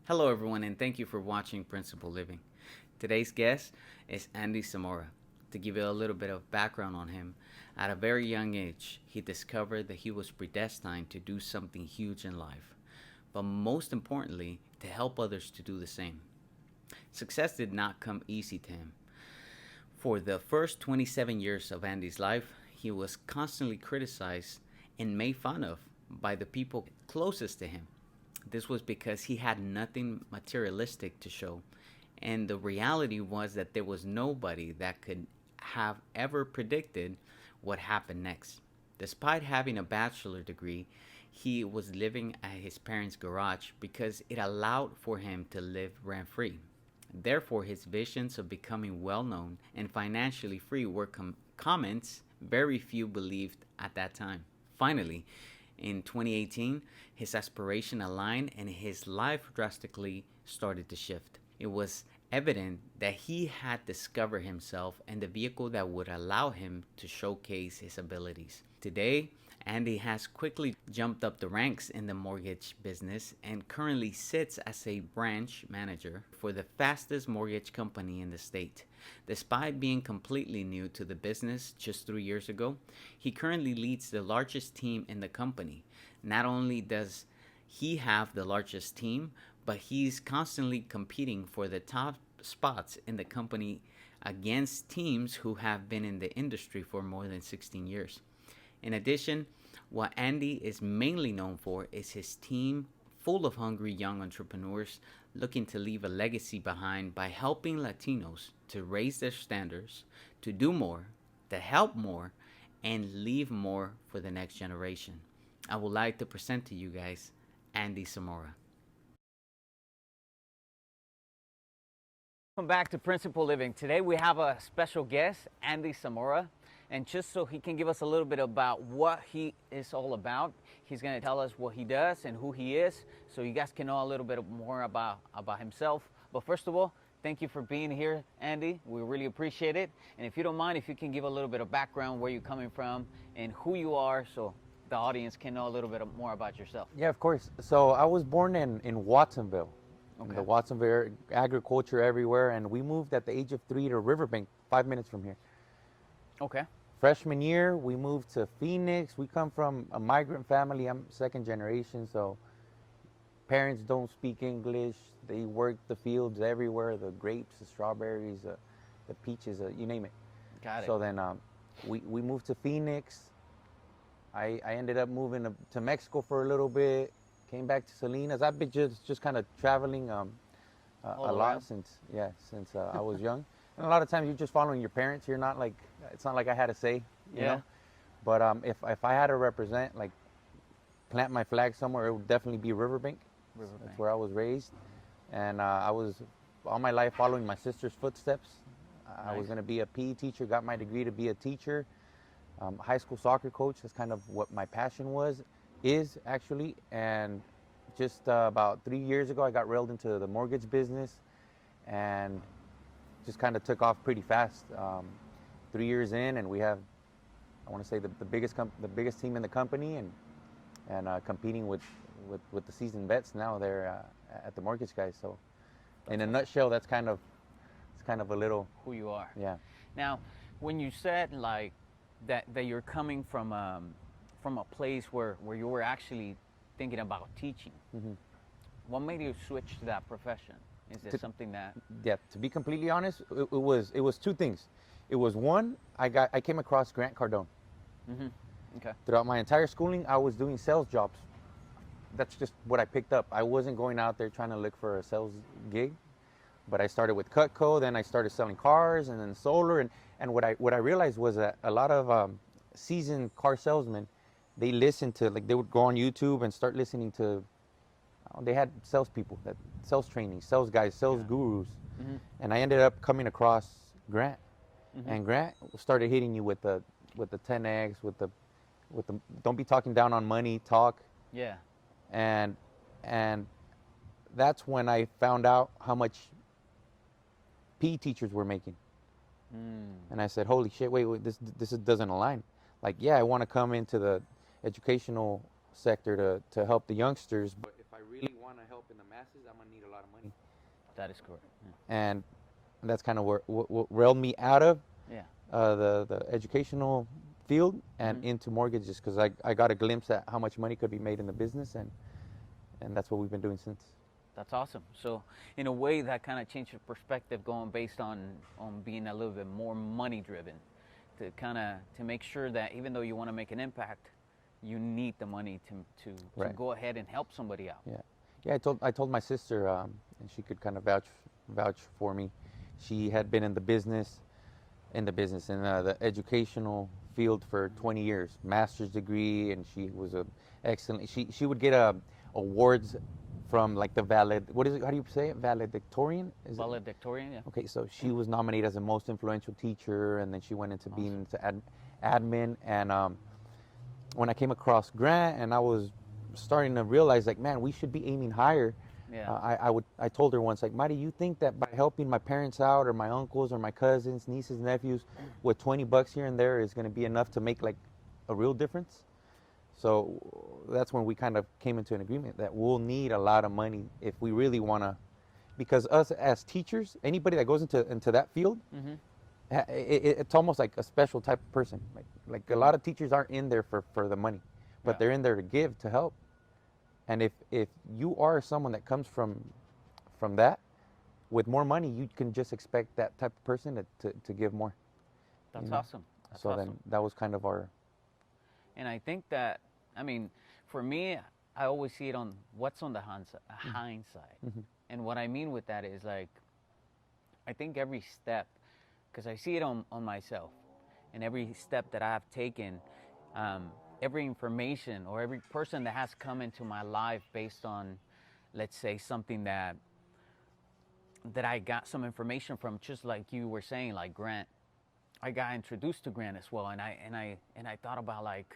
Hello, everyone, and thank you for watching Principal Living. Today's guest is Andy Zamora. To give you a little bit of background on him, at a very young age, he discovered that he was predestined to do something huge in life, but most importantly, to help others to do the same. Success did not come easy to him. For the first 27 years of Andy's life, he was constantly criticized and made fun of by the people closest to him. This was because he had nothing materialistic to show, and the reality was that there was nobody that could have ever predicted what happened next. Despite having a bachelor degree, he was living at his parents' garage because it allowed for him to live rent free. Therefore, his visions of becoming well known and financially free were comments very few believed at that time. Finally, in 2018, his aspiration aligned and his life drastically started to shift. It was evident that he had discovered himself and the vehicle that would allow him to showcase his abilities. Today, Andy has quickly jumped up the ranks in the mortgage business and currently sits as a branch manager for the fastest mortgage company in the state. Despite being completely new to the business just 3 years ago, he currently leads the largest team in the company. Not only does he have the largest team, but he's constantly competing for the top spots in the company against teams who have been in the industry for more than 16 years. In addition, what Andy is mainly known for is his team full of hungry young entrepreneurs looking to leave a legacy behind by helping Latinos to raise their standards, to do more, to help more, and leave more for the next generation. I would like to present to you guys Andy Zamora. Welcome back to Principal Living. Today we have a special guest, Andy Zamora. And just so he can give us a little bit about what he is all about, he's going to tell us what he does and who he is, so you guys can know a little bit more about himself. But first of all, thank you for being here, Andy. We really appreciate it. And if you don't mind, if you can give a little bit of background, where you're coming from and who you are, so the audience can know a little bit more about yourself. Yeah, of course. So I was born in Watsonville. Okay. The Watsonville, agriculture everywhere, and we moved at the age of 3 to Riverbank, 5 minutes from here. Okay. Freshman year, we moved to Phoenix. We come from a migrant family. I'm second generation, so parents don't speak English. They work the fields everywhere, the grapes, the strawberries, the peaches, you name it. Got it. So then we moved to Phoenix. I ended up moving to Mexico for a little bit, came back to Salinas. I've been just kind of traveling a lot since I was young. And a lot of times you're just following your parents. You're not like, it's not like I had a say, you know. But if I had to represent, like, plant my flag somewhere, it would definitely be Riverbank. That's where I was raised. And I was all my life following my sister's footsteps. I was going to be a PE teacher, got my degree to be a teacher. High school soccer coach, that's kind of what my passion is actually. And just about 3 years ago, I got railed into the mortgage business and just kind of took off pretty fast. 3 years in, and we have, I want to say, the biggest team in the company, and competing with the seasoned vets now there at the mortgage guys. So, in a nutshell, it's kind of a little Who you are. Yeah. Now, when you said like that you're coming from a place where you were actually thinking about teaching, what made you switch to that profession? Is it something that? Yeah, to be completely honest, it was two things. It was one, I came across Grant Cardone. Okay. Throughout my entire schooling, I was doing sales jobs. That's just what I picked up. I wasn't going out there trying to look for a sales gig, but I started with Cutco, then I started selling cars, and then solar, and what I realized was that a lot of seasoned car salesmen, they listened to, like, they would go on YouTube and start listening to, they had salespeople, that sales training, sales guys, sales gurus, and I ended up coming across Grant, and Grant started hitting you with the 10x, with the don't be talking down on money, talk. Yeah. And that's when I found out how much PE teachers were making. And I said, holy shit, wait, this doesn't align. Like, yeah, I want to come into the educational sector to help the youngsters, but if I really want to help helping the masses, I'm gonna need a lot of money. That is correct. And that's kind of what railed me out of Yeah. the educational field and into mortgages, because I got a glimpse at how much money could be made in the business, and that's what we've been doing since. That's awesome. So, in a way, that kind of changed your perspective, going based on being a little bit more money driven, to kind of to make sure that even though you want to make an impact, you need the money to Right. go ahead and help somebody out. Yeah, yeah. I told my sister, and she could kind of vouch for me. She had been in the business, in the educational field for 20 years, master's degree, and she was a excellent. She would get awards from like the valid. What is it? How do you say it? Valedictorian? Is it? Valedictorian, yeah. Okay, so she was nominated as the most influential teacher, and then she went into being into admin. And when I came across Grant, and I was starting to realize, like, man, we should be aiming higher. Yeah. I told her once, like, Marty, you think that by helping my parents out, or my uncles, or my cousins, nieces, nephews, with $20 here and there is going to be enough to make like a real difference? So that's when we kind of came into an agreement that we'll need a lot of money if we really want to, because us as teachers, anybody that goes into that field, it's almost like a special type of person. Like a lot of teachers aren't in there for the money, but Yeah. they're in there to give, to help. And if you are someone that comes from that, with more money, you can just expect that type of person to give more. That's You know? awesome. That's So awesome. then that was kind of our. And I think that, I mean, for me, I always see it on what's on the hindsight. And what I mean with that is, like, I think every step, because I see it on myself, and every step that I've taken, every information or every person that has come into my life based on, let's say, something that I got some information from, just like you were saying, like Grant. I got introduced to Grant as well, and I thought about, like,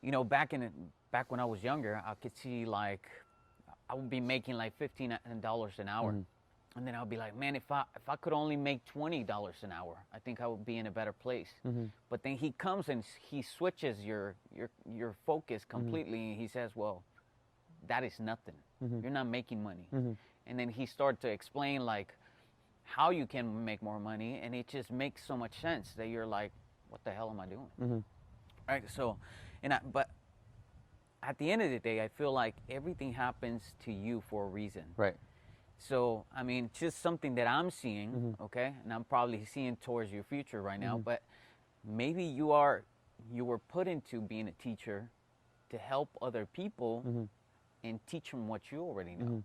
you know, back when I was younger, I could see, like, I would be making like $15 an hour, and then I would be like, man, if I could only make $20 an hour, I think I would be in a better place. But then he comes and he switches your focus completely, and he says, well, that is nothing. You're not making money. And then he started to explain, like, how you can make more money, and it just makes so much sense that you're like, what the hell am I doing? Right? So, but at the end of the day, I feel like everything happens to you for a reason. Right. So, I mean, just something that I'm seeing, okay, and I'm probably seeing towards your future right now, but maybe you were put into being a teacher to help other people and teach them what you already know,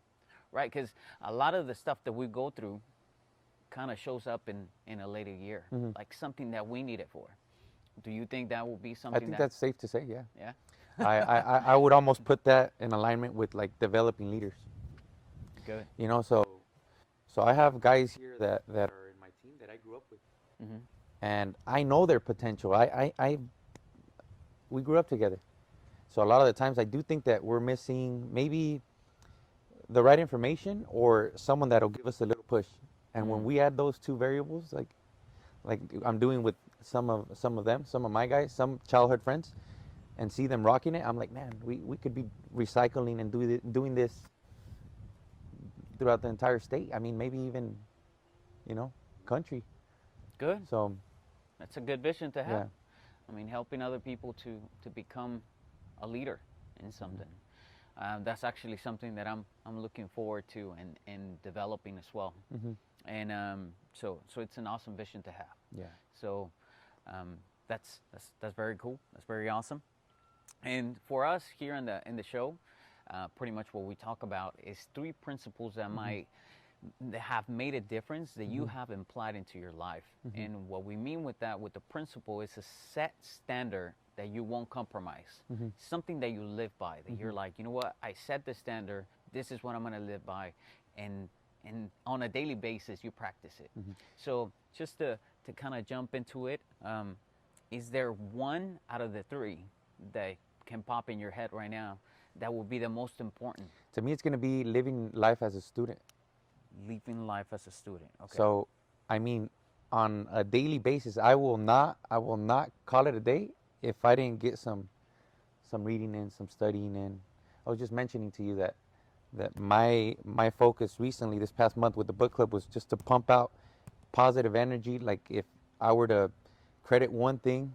right? Because a lot of the stuff that we go through kind of shows up in a later year, like something that we need it for. Do you think that will be something? I think that's safe to say, yeah. Yeah. I would almost put that in alignment with like developing leaders. Good. You know, so I have guys here that are in my team that I grew up with, and I know their potential. We grew up together, so a lot of the times I do think that we're missing maybe the right information or someone that'll give us a little push. And when we add those two variables, like I'm doing with some of them, some of my guys, some childhood friends, and see them rocking it, I'm like, man, we could be recycling and doing this throughout the entire state. I mean, maybe even, country. Good. So That's a good vision to have. Yeah. I mean, helping other people to become a leader in something. That's actually something that I'm looking forward to and developing as well. And so it's an awesome vision to have. Yeah. So that's very cool. That's very awesome. And for us here in the show, pretty much what we talk about is 3 principles that that have made a difference that you have applied into your life. And what we mean with that, with the principle, is a set standard that you won't compromise. Something that you live by, that you're like, you know what, I set the standard, this is what I'm gonna live by, and on a daily basis you practice it. So just to kind of jump into it, is there one out of the 3 that can pop in your head right now that will be the most important? To me, it's going to be living life as a student. Living life as a student. Okay. So, I mean, on a daily basis, I will not call it a day if I didn't get some reading in, some studying in. I was just mentioning to you that that my focus recently this past month with the book club was just to pump out positive energy. Like if I were to credit one thing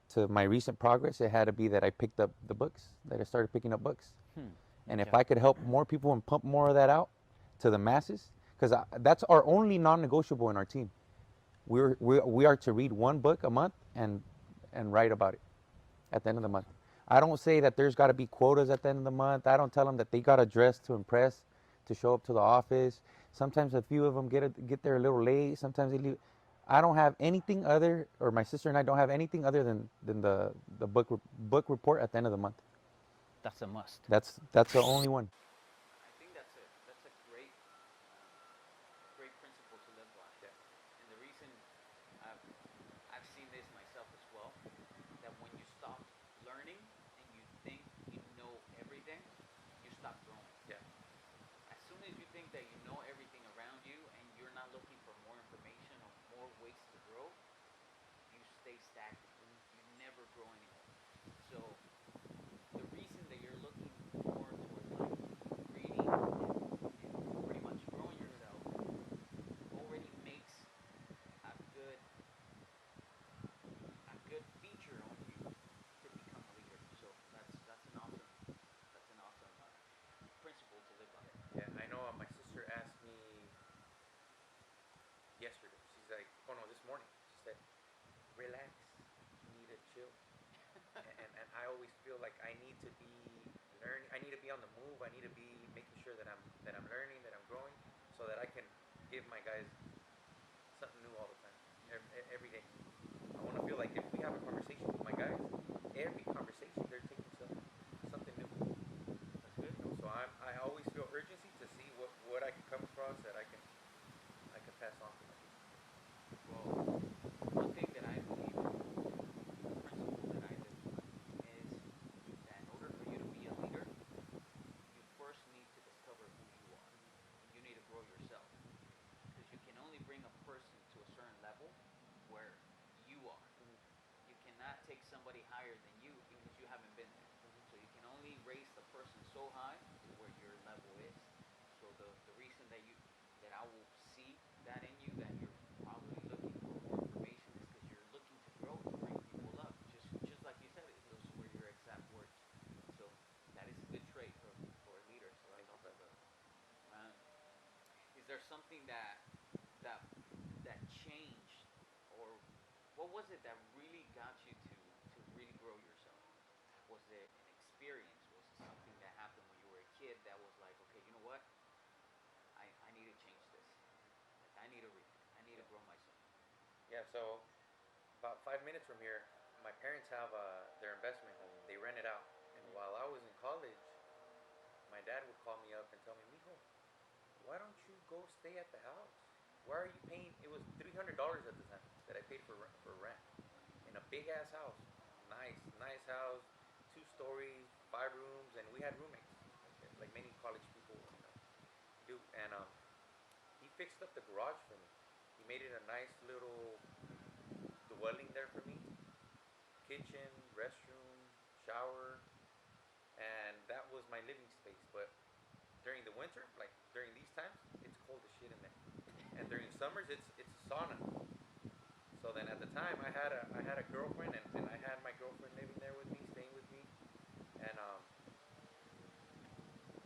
to my recent progress, it had to be that I picked up the books, that I started picking up books. Hmm. And if Okay. I could help more people and pump more of that out to the masses, because that's our only non-negotiable in our team. We are to read one book a month and write about it at the end of the month. I don't say that there's got to be quotas at the end of the month. I don't tell them that they got to dress to impress, to show up to the office. Sometimes a few of them get there a little late. Sometimes they leave. I don't have anything other, or my sister and I don't have anything other than the book report at the end of the month. That's a must. That's the only one. I think that's a um, great principle to live by. Yeah. And the reason I've I've seen this myself as well, that when you stop learning and you think you know everything, you stop growing. Yeah. As soon as you think that you know everything around you and you're not looking for more information or more ways to grow, you stay stagnant. You never grow anymore. So the reason that you're looking more towards like reading and pretty much growing yourself already makes a good a good feature on you to become a leader. So that's an awesome principle to live by. Yeah, I know. My sister asked me yesterday. She's like, oh no, this morning. She said, relax. You need to chill. And I always feel like I need to be learning. I need to be on the move. I need to be making sure that I'm learning, that I'm growing, so that I can give my guys something new all the time, every day. I want to feel like if we have a conversation with my guys, every conversation they're taking something new. That's good. So I always feel urgency to see what I can come across that I can pass on to my people. Well, one thing that I believe in, and a principle that I live by, is that in order for you to be a leader, you first need to discover who you are, and you need to grow yourself, because you can only bring a person to a certain level where you are. You cannot take somebody higher than you because you haven't been there. So you can only raise the person so high to where your level is. So the reason that I will see that in you, that you're probably looking for more information, is because you're looking to grow, to bring people up. Just like you said, those were your exact words. So that is a good trait for a leader. So that's Thank you, awesome, brother. brother. Um, is there something that that changed, or what was it that really got you to really grow yourself? Was it an experience? Was it something that happened when you were a kid that was like, okay, you know what? I need to change this. Like I need to read. I need to grow myself. Yeah. So about 5 minutes from here, my parents have their investment home. They rent it out. And while I was in college, my dad would call me up and tell me, Mijo, why don't you go stay at the house? Why are you paying? It was $300 at the time that I paid for rent in a big ass house, nice house, 2 stories, 5 rooms, and we had roommates, like many college people, do. And he fixed up the garage for me. He made it a nice little dwelling there for me. Kitchen, restroom, shower, and that was my living space. But during the winter, like during these times, it's cold as shit in there. And during summers, it's a sauna. So then at the time, I had a girlfriend, and I had my girlfriend living there with me, staying with me, and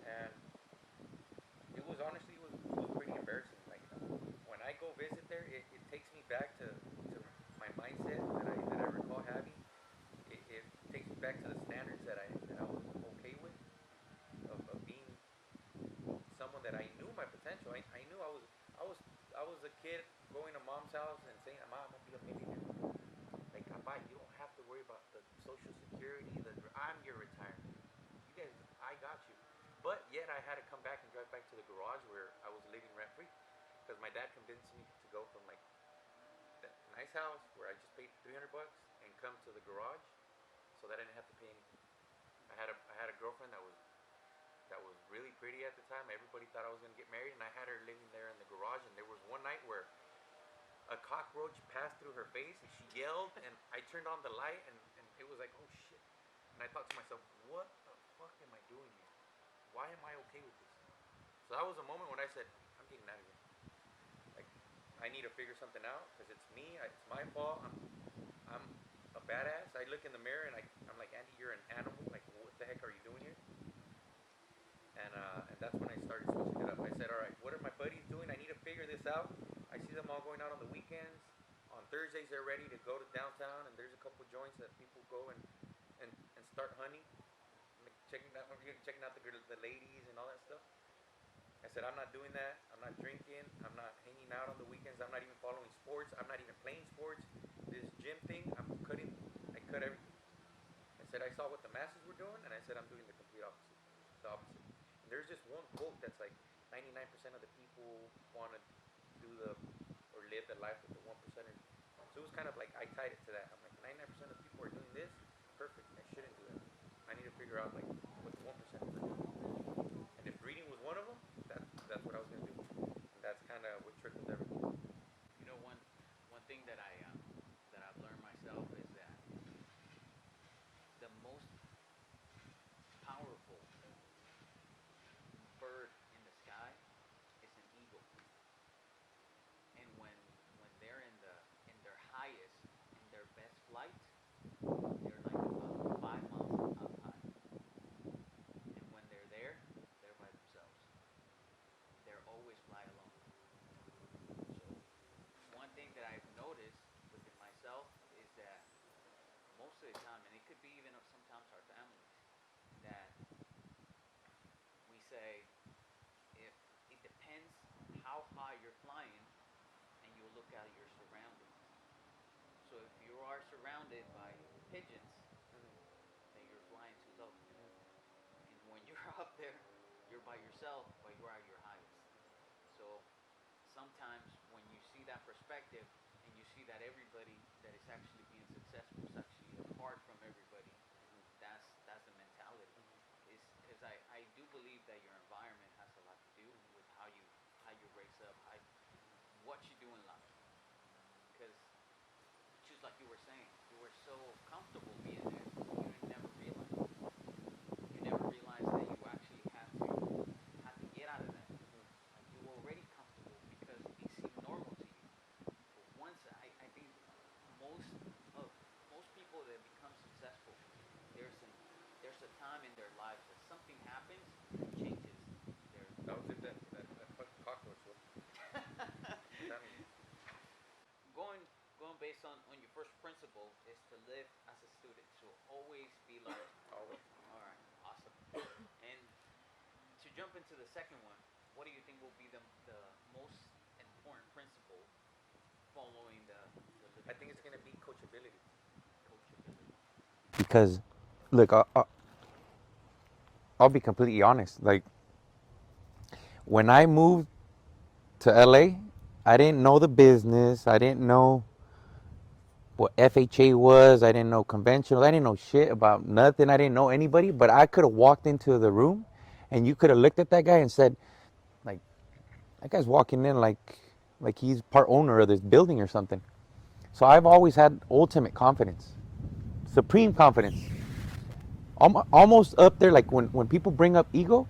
and it was pretty embarrassing. Like when I go visit there, it takes me back to my mindset that I recall having. It takes me back to the standards that I was okay with, of being someone that I knew my potential. I knew I was I was a kid going to mom's house and saying, "Mom, I'm gonna be a millionaire." Like, you don't have to worry about the social security. I'm your retirement. You guys, I got you. But yet, I had to come back and drive back to the garage where I was living rent free, because my dad convinced me to go from like that nice house where I just paid $300 and come to the garage, so that I didn't have to pay anything. I had a girlfriend that was really pretty at the time. Everybody thought I was gonna get married, and I had her living there in the garage. And there was one night where a cockroach passed through her face, and she yelled, and I turned on the light, and it was like, oh shit. And I thought to myself, what the fuck am I doing here? why am I okay with this? So that was a moment when I said, I'm getting out of here. Like, I need to figure something out because it's me. It's my fault. I'm a badass. I look in the mirror and I'm like, Andy, you're an animal. Like, what the heck are you doing here? And that's when I started switching it up. I said, all right, what are my buddies doing? I need to figure this out. I see them all going out on the weekends. On Thursdays, they're ready to go to downtown, and there's a couple joints that people go and start honey, checking out the ladies and all that stuff. I said, I'm not doing that. I'm not drinking. I'm not hanging out on the weekends. I'm not even following sports. I'm not even playing sports. This gym thing, I cut everything. I said, I saw what the masses were doing, and I said, I'm doing the complete opposite. The opposite. And there's just one quote that's like 99% of the people want to do or live the life of the 1%ers. So it was kind of like I tied it to that. I'm like, 99% of people are doing this. Perfect. I shouldn't do that. I need to figure out like what the 1%ers are doing. And if reading was one of them, that's what I was gonna do. And that's kind of what trickled everything. You know, one thing that I've learned myself is that the most powerful bird in the sky is an eagle, and when they're in their highest, in their best flight, they're like about 5 miles up high, and when they're there, they're by themselves. They're always fly alone. So one thing that I've noticed within myself is that most of the time, and it could be even sometimes our families, that we say if it depends how high you're flying, and you look at your surroundings. So if you are surrounded by pigeons, then you're flying too low. And when you're up there, you're by yourself, but you're at your highest. So sometimes when you see that perspective and you see that everybody that is actually being successful is actually apart from everybody, that's the mentality. Is because I do believe that your environment has a lot to do with how you raise up, what you do in life. Because just like you were saying, you were so comfortable being there, you never realized. You never realized that you actually had to get out of that. Like you were already comfortable because it seemed normal to you. But once I think most of most people that become successful, there's an there's a time in their lives that something happens that changes their That was it. That fucking cockroach. I'm telling you. going going based on your first principle is to live as a student. So always be learning. Always. All right, awesome. And to jump into the second one, what do you think will be the most important principle following the I living think it's gonna successfully? be coachability. Coachability. Because, look, I'll be completely honest. Like, when I moved to LA, I didn't know the business. I didn't know what FHA was. I didn't know conventional. I didn't know shit about nothing. I didn't know anybody. But I could have walked into the room, and you could have looked at that guy and said, like, that guy's walking in like he's part owner of this building or something. So I've always had ultimate confidence, supreme confidence, almost up there. Like when people bring up ego,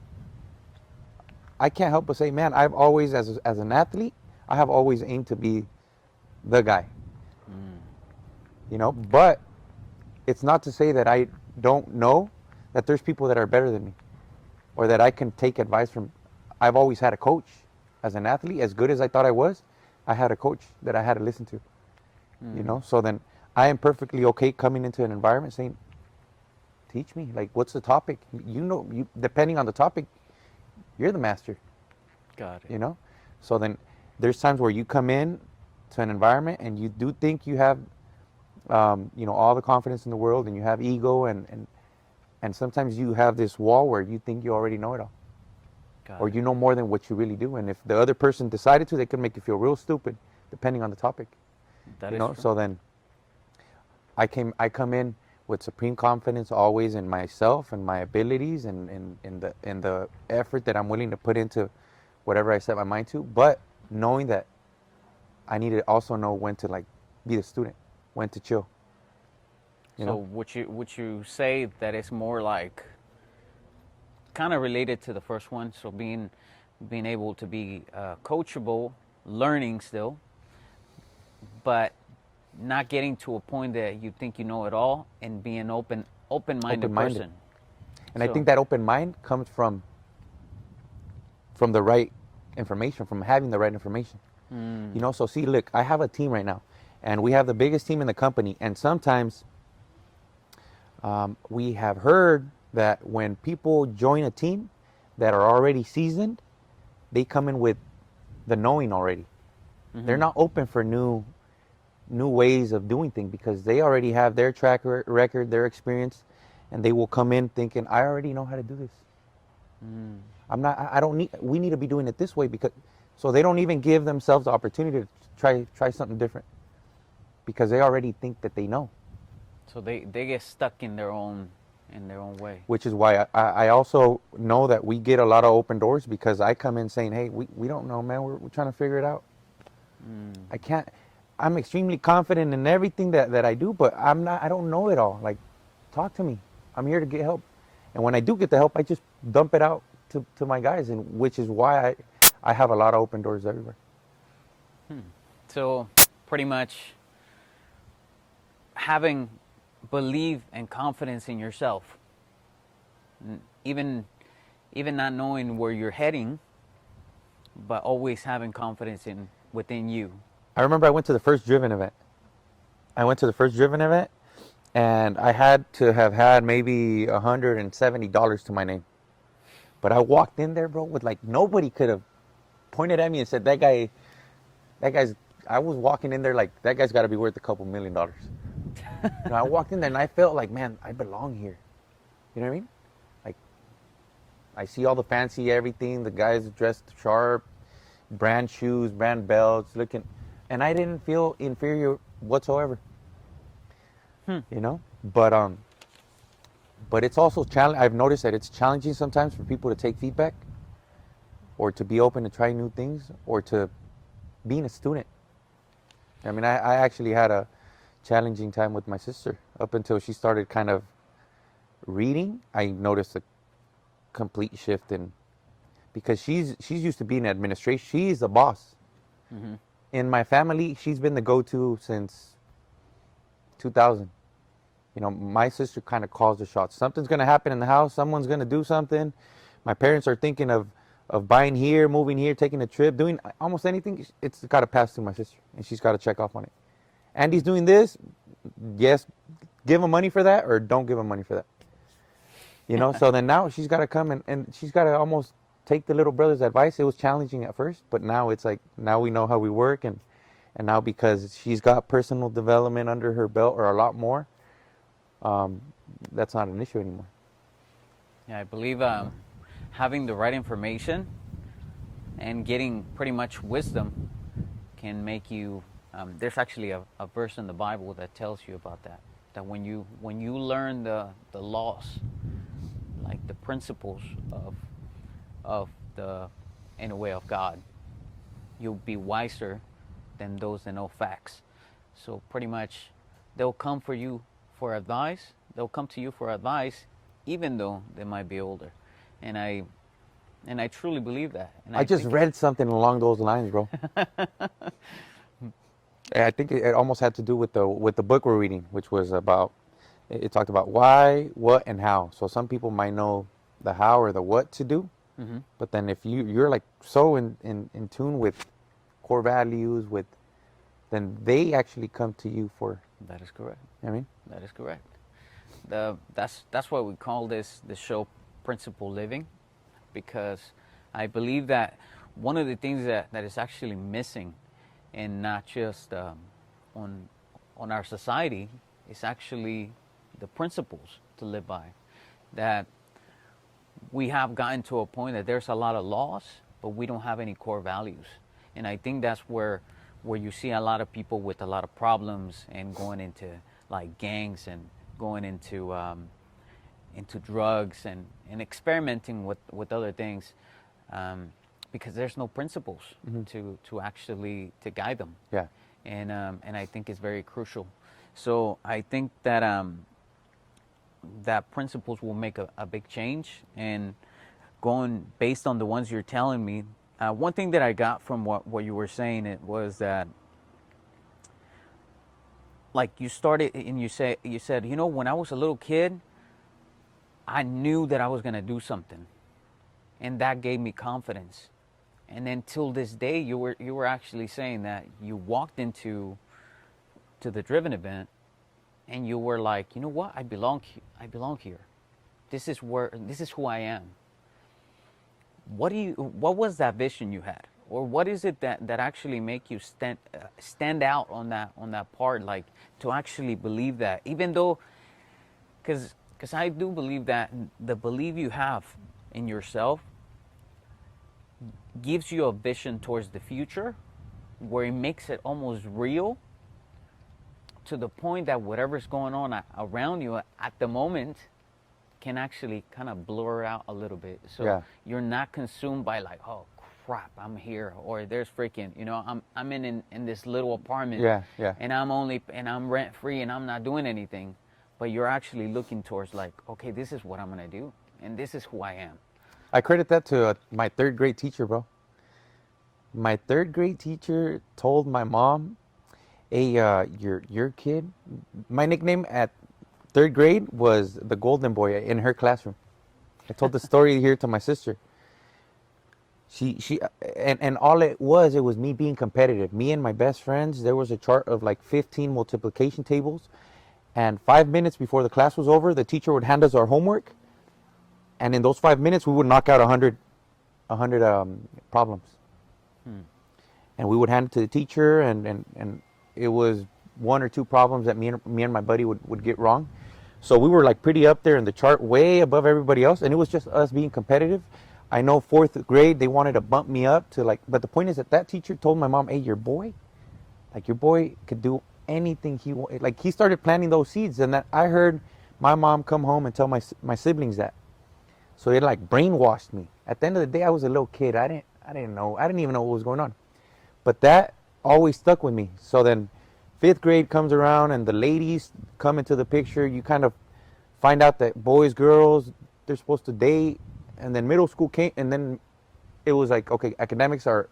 I can't help but say, man, I've always, as an athlete, I have always aimed to be the guy, you know. But it's not to say that I don't know that there's people that are better than me or that I can take advice from. I've always had a coach as an athlete, as good as I thought I was. I had a coach that I had to listen to, you know. So then I am perfectly okay coming into an environment saying, teach me, like, what's the topic? You know, you depending on the topic, you're the master, Got it. you know. So then there's times where you come in to an environment and you do think you have, you know, all the confidence in the world, and you have ego, and sometimes you have this wall where you think you already know it all, Got or it. you know more than what you really do. And if the other person decided to, they could make you feel real stupid, depending on the topic, That you is know. true. So then I come in with supreme confidence always in myself and my abilities, and in the effort that I'm willing to put into whatever I set my mind to, but knowing that I need to also know when to, like, be the student, when to chill, you So know. would you say that it's more like kind of related to the first one. So being able to be coachable, learning still, but not getting to a point that you think you know it all, and being an open-minded person. And I think that open mind comes from the right information, from having the right information. You know, so see, look, I have a team right now, and we have the biggest team in the company. And sometimes we have heard that when people join a team that are already seasoned, they come in with the knowing already. They're not open for new ways of doing things because they already have their track record, their experience, and they will come in thinking, I already know how to do this. I don't need, we need to be doing it this way, because, so they don't even give themselves the opportunity to try something different because they already think that they know. So they get stuck in their own way. Which is why I also know that we get a lot of open doors, because I come in saying, hey, we don't know, man, we're trying to figure it out. I'm extremely confident in everything that I do, but I don't know it all. Like, talk to me. I'm here to get help. And when I do get the help, I just dump it out to my guys, and which is why I have a lot of open doors everywhere. So pretty much having belief and confidence in yourself, even not knowing where you're heading, but always having confidence within you. I remember I went to the first driven event. And I had to have had maybe $170 to my name. But I walked in there, bro, with like, nobody could have pointed at me and said, I was walking in there like, that guy's got to be worth a couple $1 million. You know, I walked in there and I felt like, man, I belong here. You know what I mean? Like, I see all the fancy everything, the guys dressed sharp, brand shoes, brand belts, looking, and I didn't feel inferior whatsoever. You know, but it's also challenging. I've noticed that it's challenging sometimes for people to take feedback, or to be open to trying new things, or to being a student. I mean, I actually had a challenging time with my sister up until she started kind of reading. I noticed a complete shift because she's used to being in administration. She's the boss. In my family, she's been the go-to since 2000. You know, my sister kind of calls the shots. Something's going to happen in the house. Someone's going to do something. My parents are thinking of buying here, moving here, taking a trip, doing almost anything. It's got to pass through my sister, and she's got to check off on it. Andy's doing this. Yes, give him money for that, or don't give him money for that. You know, so then now she's got to come and she's got to almost take the little brother's advice. It was challenging at first, but now it's like, now we know how we work, and now because she's got personal development under her belt, or a lot more, that's not an issue anymore. Yeah, I believe having the right information and getting pretty much wisdom can make you. There's actually a verse in the Bible that tells you about that. That when you learn the laws, like the principles of the, in a way, of God, you'll be wiser than those that know facts. So pretty much, they'll come for you for advice. They'll come to you for advice, even though they might be older. And I truly believe that. And I just read something along those lines, bro. I think it almost had to do with the book we're reading, which was about, it talked about why, what, and how. So some people might know the how or the what to do, but then if you're like so in tune with core values, then they actually come to you for. That is correct. You know what I mean? That is correct. That's why we call the show Principle Living, because I believe that one of the things that is actually missing, and not just on our society, is actually the principles to live by. That we have gotten to a point that there's a lot of laws, but we don't have any core values. And I think that's where you see a lot of people with a lot of problems and going into like gangs and going into drugs and experimenting with other things, because there's no principles to actually to guide them. Yeah. And I think it's very crucial. So I think that that principles will make a big change, and going based on the ones you're telling me, one thing that I got from what you were saying, it was that, like, you started and you said, when I was a little kid, I knew that I was gonna do something, and that gave me confidence. And then till this day, you were actually saying that you walked into the driven event, and you were like, you know what, I belong here. This is who I am. What was that vision you had, or what is it that actually make you stand out on that part, like, to actually believe that, even though, because I do believe that the belief you have in yourself gives you a vision towards the future, where it makes it almost real, to the point that whatever's going on around you at the moment can actually kind of blur out a little bit. So you're not consumed by, like, oh crap, I'm here, or there's freaking, I'm in this little apartment, and I'm rent free and I'm not doing anything. But you're actually looking towards, like, okay, this is what I'm gonna do, and this is who I am. I credit that to my third grade teacher, bro. My third grade teacher told my mom, hey, your kid, my nickname at third grade was the golden boy in her classroom. I told the story here to my sister. And all it was me being competitive. Me and my best friends, there was a chart of like 15 multiplication tables, and 5 minutes before the class was over, the teacher would hand us our homework, and in those 5 minutes we would knock out 100 problems. And we would hand it to the teacher, and it was 1 or 2 problems that me and my buddy would get wrong. So we were like pretty up there in the chart, way above everybody else, and it was just us being competitive. I know 4th grade they wanted to bump me up to, like, but the point is that teacher told my mom, hey, your boy could do anything he wanted. Like, he started planting those seeds, and that I heard my mom come home and tell my siblings that. So it like brainwashed me. At the end of the day, I was a little kid. I didn't even know what was going on. But that always stuck with me. So then 5th grade comes around and the ladies come into the picture. You kind of find out that boys, girls, they're supposed to date. And then middle school came, and then it was like, okay, academics are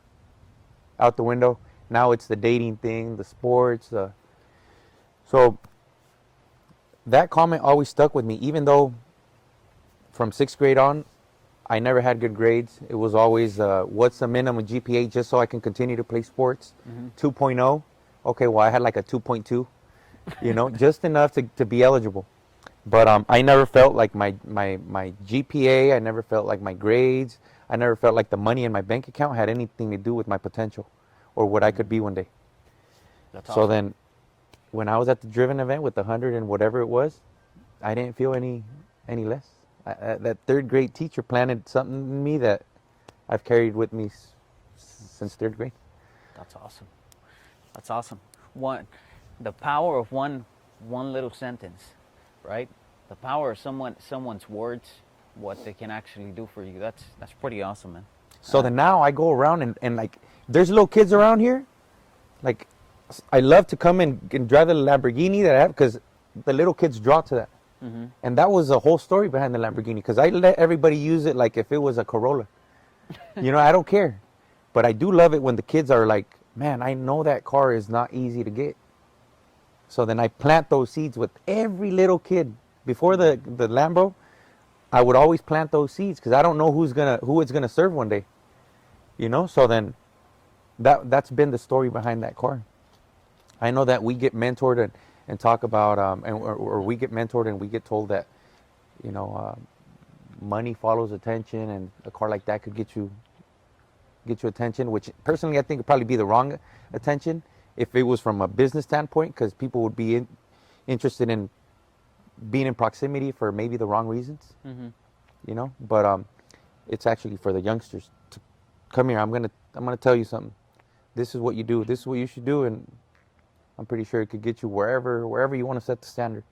out the window. Now it's the dating thing, the sports. So that comment always stuck with me, even though from 6th grade on, I never had good grades. It was always, what's the minimum GPA just so I can continue to play sports? 2.0. Okay, well, I had like a 2.2, just enough to be eligible. But I never felt like my GPA, I never felt like my grades, I never felt like the money in my bank account had anything to do with my potential or what I could be one day. That's so awesome. Then when I was at the driven event with the 100 and whatever it was, I didn't feel any less. That 3rd grade teacher planted something in me that I've carried with me since 3rd grade. That's awesome. That's awesome. The power of one little sentence, right? The power of someone's words, what they can actually do for you. That's pretty awesome, man. So then now I go around and like, there's little kids around here. Like, I love to come and drive the Lamborghini that I have, because the little kids draw to that. And that was the whole story behind the Lamborghini, because I let everybody use it like if it was a Corolla. I don't care. But I do love it when the kids are like, man, I know that car is not easy to get. So then I plant those seeds with every little kid. Before the Lambo, I would always plant those seeds, because I don't know who it's gonna serve one day. So then that's been the story behind that car. I know that we get mentored and talk about or we get mentored and we get told that money follows attention, and a car like that could get you attention, which personally I think would probably be the wrong attention if it was from a business standpoint, because people would be interested in being in proximity for maybe the wrong reasons. But it's actually for the youngsters to come here. I'm gonna tell you something. This is what you do. This is what you should do, and I'm pretty sure it could get you wherever you want to set the standard.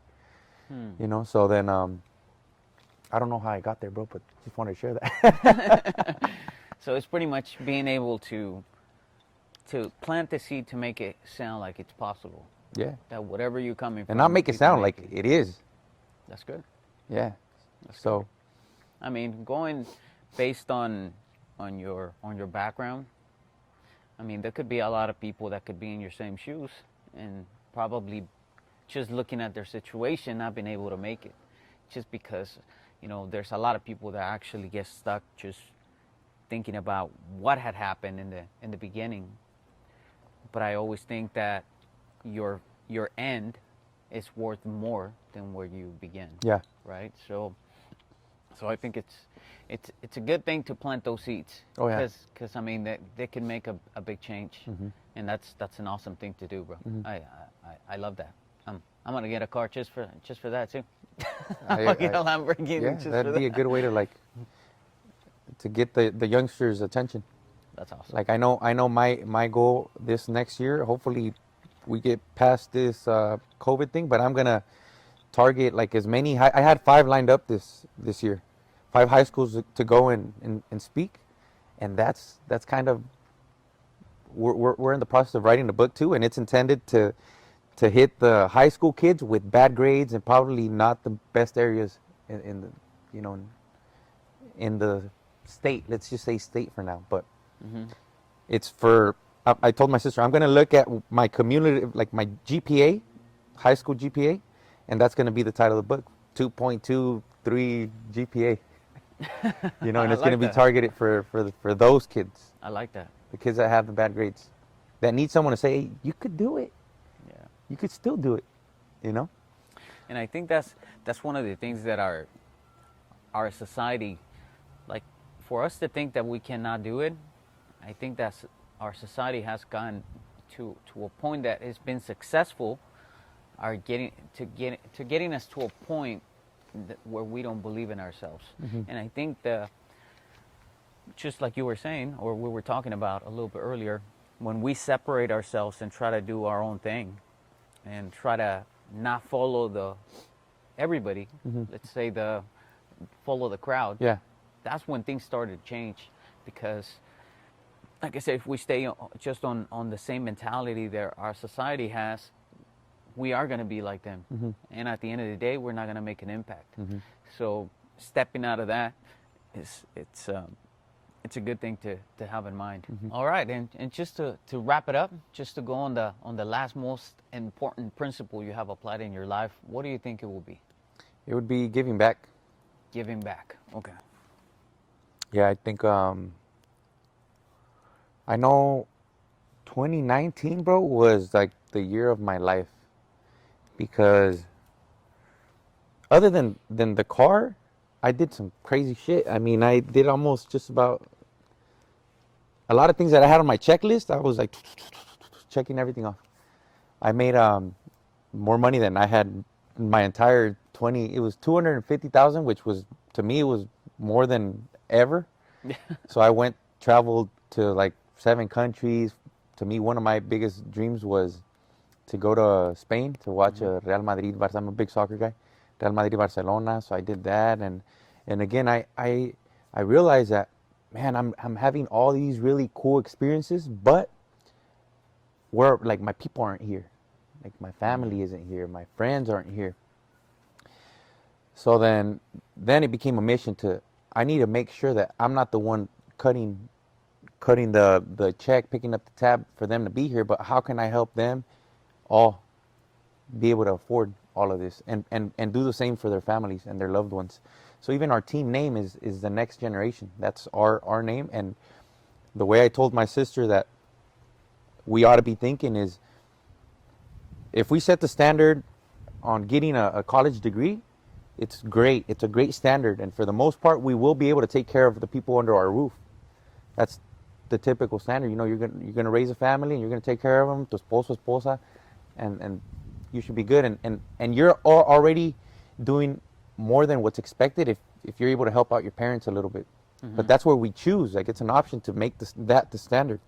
So then I don't know how I got there, bro, but just wanted to share that. So it's pretty much being able to plant the seed to make it sound like it's possible. Yeah. That whatever you're coming from, And not make it sound like it is. That's good. Yeah. That's so good. I mean, going based on your background, I mean, there could be a lot of people that could be in your same shoes and probably just looking at their situation, not being able to make it, just because, you know, there's a lot of people that actually get stuck just thinking about what had happened in the beginning. But I always think that your end is worth more than where you begin. Yeah. Right. So I think it's a good thing to plant those seeds. Oh, yeah. Because I mean they can make a big change, and that's an awesome thing to do, bro. I love that. I'm gonna get a car just for that too. I'm gonna get a Lamborghini. Yeah, just that'd for be a good way to get the youngsters' attention. That's awesome. Like I know my goal this next year. Hopefully, we get past this COVID thing. But I'm gonna target like as many. I had 5 lined up this year, 5 high schools to go and speak, and that's kind of we're in the process of writing the book too, and it's intended to hit the high school kids with bad grades and probably not the best areas in the in the state. Let's just say state for now, but it's for. I told my sister I'm going to look at my community, like my GPA, high school GPA, and that's going to be the title of the book, 2.23 GPA. You know, and it's going to be targeted for those kids. I like that. The kids that have the bad grades, that need someone to say, hey, you could do it. Yeah. You could still do it, you know? And I think that's one of the things that our society, like, for us to think that we cannot do it, I think that's our society has gone to a point that it's been successful, are getting us to a point where we don't believe in ourselves. And I think just like you were saying, or we were talking about a little bit earlier, when we separate ourselves and try to do our own thing and try to not follow everybody, let's say follow the crowd, Yeah. that's when things started to change. Because like I said, if we stay just on the same mentality that our society has, we are going to be like them. And at the end of the day, we're not going to make an impact. So stepping out of that it's a good thing to have in mind. All right, and just to wrap it up, just to go on the last most important principle you have applied in your life, what do you think it will be? It would be giving back. Giving back. Okay. Yeah, I think I know 2019, bro, was like the year of my life, because other than the car, I did some crazy shit. I mean, I did almost just about a lot of things that I had on my checklist. I was like checking everything off. I made more money than I had in my entire 20. It was 250,000, which was, to me, it was more than ever. So I traveled to like 7 countries. To me, one of my biggest dreams was to go to Spain to watch Real Madrid. I'm a big soccer guy. Real Madrid, Barcelona. So I did that, and again, I realized that, man, I'm having all these really cool experiences, but where, like, my people aren't here, like my family isn't here, my friends aren't here. So then it became a mission I need to make sure that I'm not the one cutting the check, picking up the tab for them to be here, but how can I help them all be able to afford all of this and do the same for their families and their loved ones. So even our team name is the next generation. That's our name. And the way I told my sister that we ought to be thinking is, if we set the standard on getting a college degree, it's great. It's a great standard. And for the most part, we will be able to take care of the people under our roof. That's the typical standard. You know, you're gonna raise a family and you're gonna take care of them, tu esposo, esposa, and you should be good. And you're already doing more than what's expected if you're able to help out your parents a little bit. But that's where we choose. Like, it's an option to make that the standard.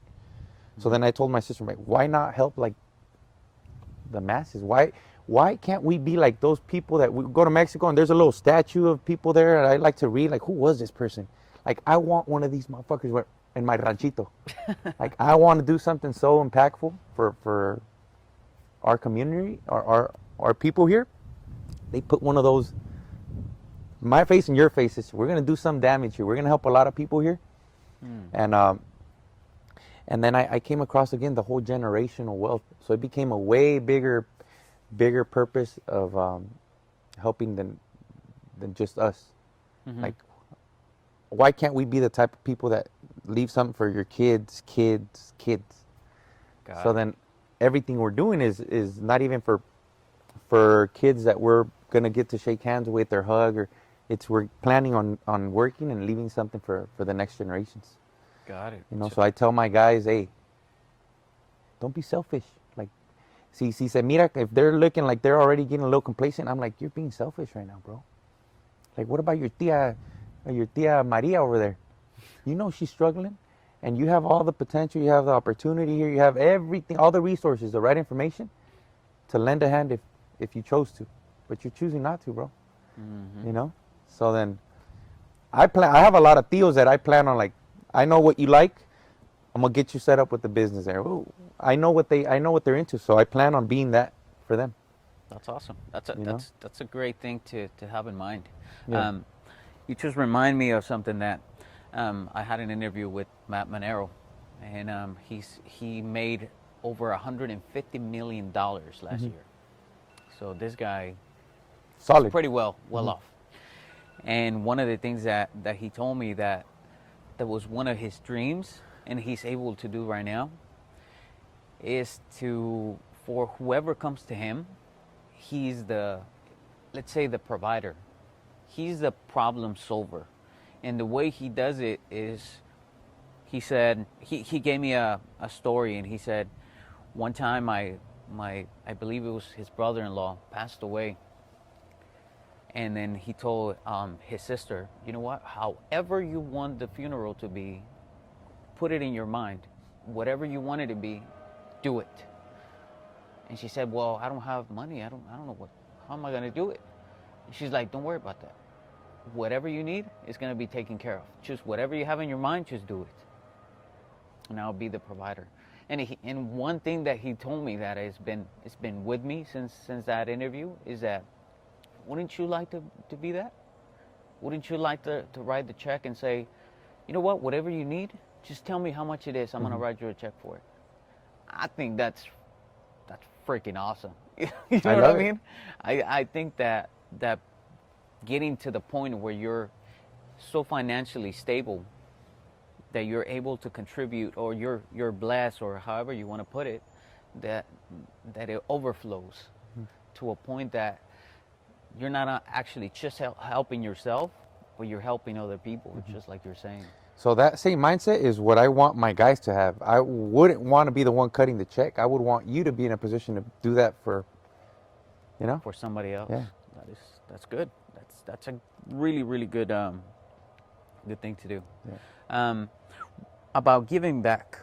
So then I told my sister, like, why not help like the masses? Why can't we be like those people that we go to Mexico and there's a little statue of people there, and I like to read, like, who was this person? Like, I want one of these motherfuckers in my ranchito. Like, I want to do something so impactful for our community, our people here. They put one of those my face and your faces. We're gonna do some damage here. We're gonna help a lot of people here. And then I came across again the whole generational wealth. So it became a way bigger purpose of helping than just us. Like, why can't we be the type of people that leave something for your kids? So then everything we're doing is not even for kids that we're gonna get to shake hands with or hug, or we're planning on working and leaving something for the next generations. Got it. You know, so I tell my guys, hey, don't be selfish. Like, si se mira, if they're looking like they're already getting a little complacent, I'm like, you're being selfish right now, bro. Like, what about your tia Maria over there? You know she's struggling, and you have all the potential, you have the opportunity here, you have everything, all the resources, the right information to lend a hand if you chose to, but you're choosing not to, bro. You know. So then, I have a lot of tios that I plan on, like, I know what you like. I'm gonna get you set up with the business there. Ooh, I know what they're into, so I plan on being that for them. That's awesome. That's a great thing to have in mind. Yeah. You just remind me of something that I had an interview with Matt Monero, and he made over $150 million last year. So this guy, solid, is pretty well off. And one of the things that he told me that was one of his dreams, and he's able to do right now, is for whoever comes to him, he's let's say the provider. He's the problem solver. And the way he does it is, he said, he gave me a story, and he said, one time I believe it was his brother-in-law passed away. And then he told his sister, you know what, however you want the funeral to be, put it in your mind. Whatever you want it to be, do it. And she said, well, I don't have money. I don't know how am I going to do it? And she's like, don't worry about that. Whatever you need is going to be taken care of. Just whatever you have in your mind, just do it. And I'll be the provider. And one thing that he told me that it's been with me since that interview is that, wouldn't you like to be that? Wouldn't you like to write the check and say, you know what, whatever you need, just tell me how much it is. I'm going to write you a check for it. I think that's freaking awesome. You know what I mean? I think that getting to the point where you're so financially stable that you're able to contribute, or you're blessed, or however you want to put it, that it overflows to a point that you're not actually just helping yourself, but you're helping other people, just like you're saying. So that same mindset is what I want my guys to have. I wouldn't want to be the one cutting the check. I would want you to be in a position to do that for somebody else. Yeah. That's good. That's a really, really good good thing to do. Yeah. About giving back.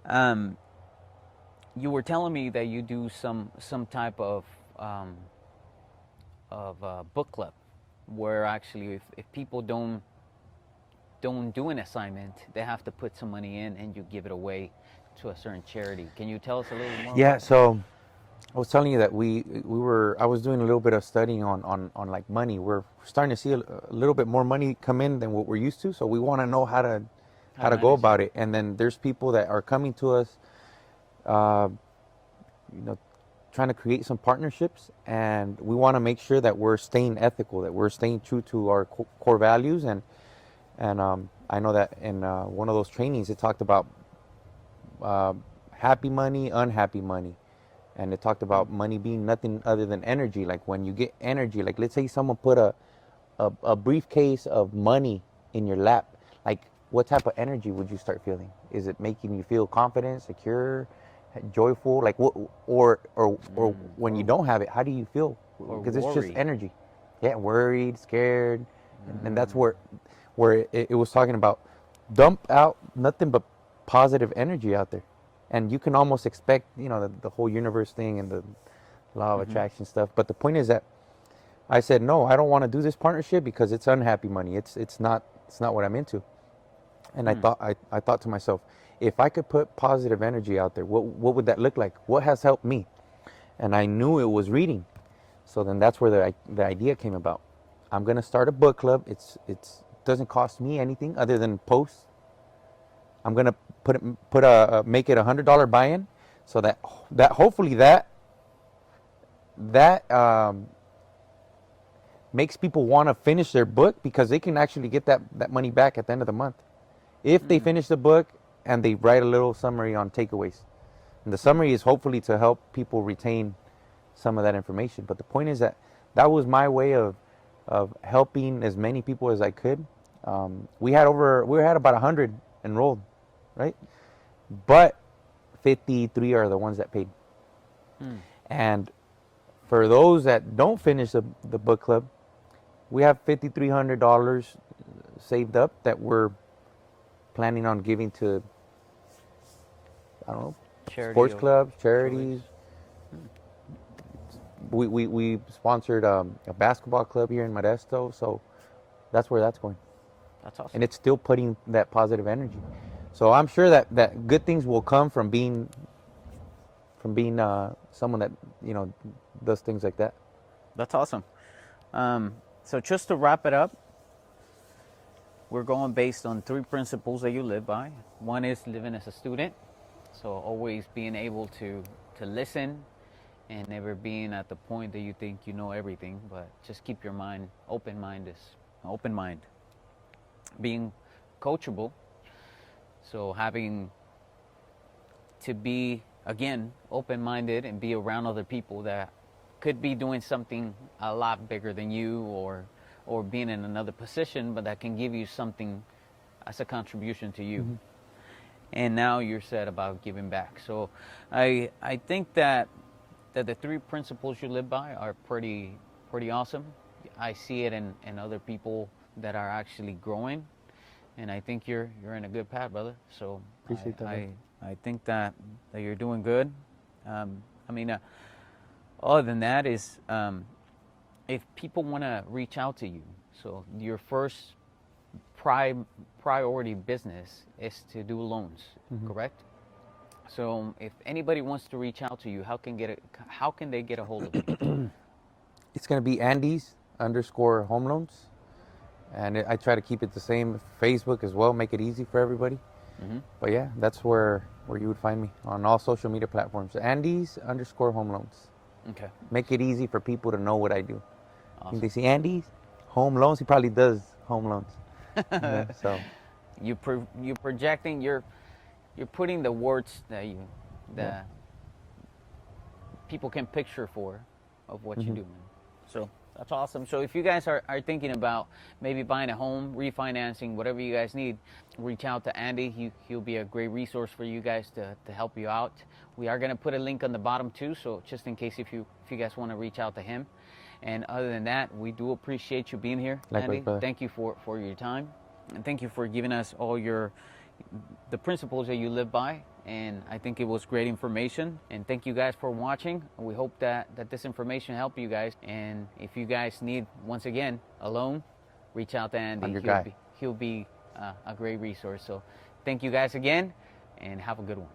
You were telling me that you do some type of book club, where actually if people don't do an assignment, they have to put some money in, and you give it away to a certain charity. Can you tell us a little more? Yeah. So I was telling you that I was doing a little bit of studying on like money. We're starting to see a little bit more money come in than what we're used to. So we want to know how to go about it. And then there's people that are coming to us, trying to create some partnerships, and we want to make sure that we're staying ethical, that we're staying true to our core values. And I know that in one of those trainings, it talked about happy money, unhappy money. And it talked about money being nothing other than energy. Like when you get energy, like let's say someone put a briefcase of money in your lap, like what type of energy would you start feeling? Is it making you feel confident, secure, joyful? Like what, or when you don't have it, how do you feel? Because it's just energy. Yeah, worried, scared, and that's where it was talking about, dump out nothing but positive energy out there. And you can almost expect, the whole universe thing and the law of attraction stuff. But the point is that I said, no, I don't want to do this partnership because it's unhappy money. It's not what I'm into. And I thought to myself, if I could put positive energy out there, what would that look like? What has helped me? And I knew it was reading. So then that's where the idea came about. I'm gonna start a book club. It doesn't cost me anything other than posts. I'm gonna make it $100 buy-in, so that hopefully that makes people want to finish their book, because they can actually get that money back at the end of the month if they finish the book and they write a little summary on takeaways. And the summary is hopefully to help people retain some of that information. But the point is that was my way of helping as many people as I could. We had about 100 enrolled, right? But 53 are the ones that paid. And for those that don't finish the book club, we have $5,300 saved up that we're planning on giving to, I don't know, sports clubs, charities. We sponsored a basketball club here in Modesto, so that's where that's going. That's awesome. And it's still putting that positive energy. So I'm sure that good things will come from being someone that, you know, does things like that. That's awesome. So just to wrap it up, we're going based on 3 principles that you live by. One is living as a student, so always being able to listen and never being at the point that you think you know everything, but just keep your mind open mind. Being coachable, so having to be, again, open-minded and be around other people that could be doing something a lot bigger than you, or being in another position, but that can give you something as a contribution to you. And now you're said about giving back. So I think that the 3 principles you live by are pretty awesome. I see it in other people that are actually growing, and I think you're in a good path, brother. So Appreciate that. I think that you're doing good. Other than that is, if people want to reach out to you, so your first priority business is to do loans, correct? So if anybody wants to reach out to you, how can they get a hold of you? It's going to be Andes_home loans. And I try to keep it the same. Facebook as well, make it easy for everybody. But yeah, that's where you would find me on all social media platforms. Andes_home loans. Okay. Make it easy for people to know what I do. Awesome. If they see Andes home loans, he probably does home loans. Yeah, so You're projecting. You're putting the words that people can picture of what you do, man. So that's awesome. So if you guys are thinking about maybe buying a home, refinancing, whatever you guys need, reach out to Andy. He'll be a great resource for you guys to help you out. We are going to put a link on the bottom too, so just in case if you guys want to reach out to him. And other than that, we do appreciate you being here, Likewise, Andy. brother. Thank you for your time, and thank you for giving us all the principles that you live by. And I think it was great information. And thank you guys for watching. We hope that this information helped you guys. And if you guys need, once again, a loan, reach out to Andy. He'll be a great resource. So thank you guys again, and have a good one.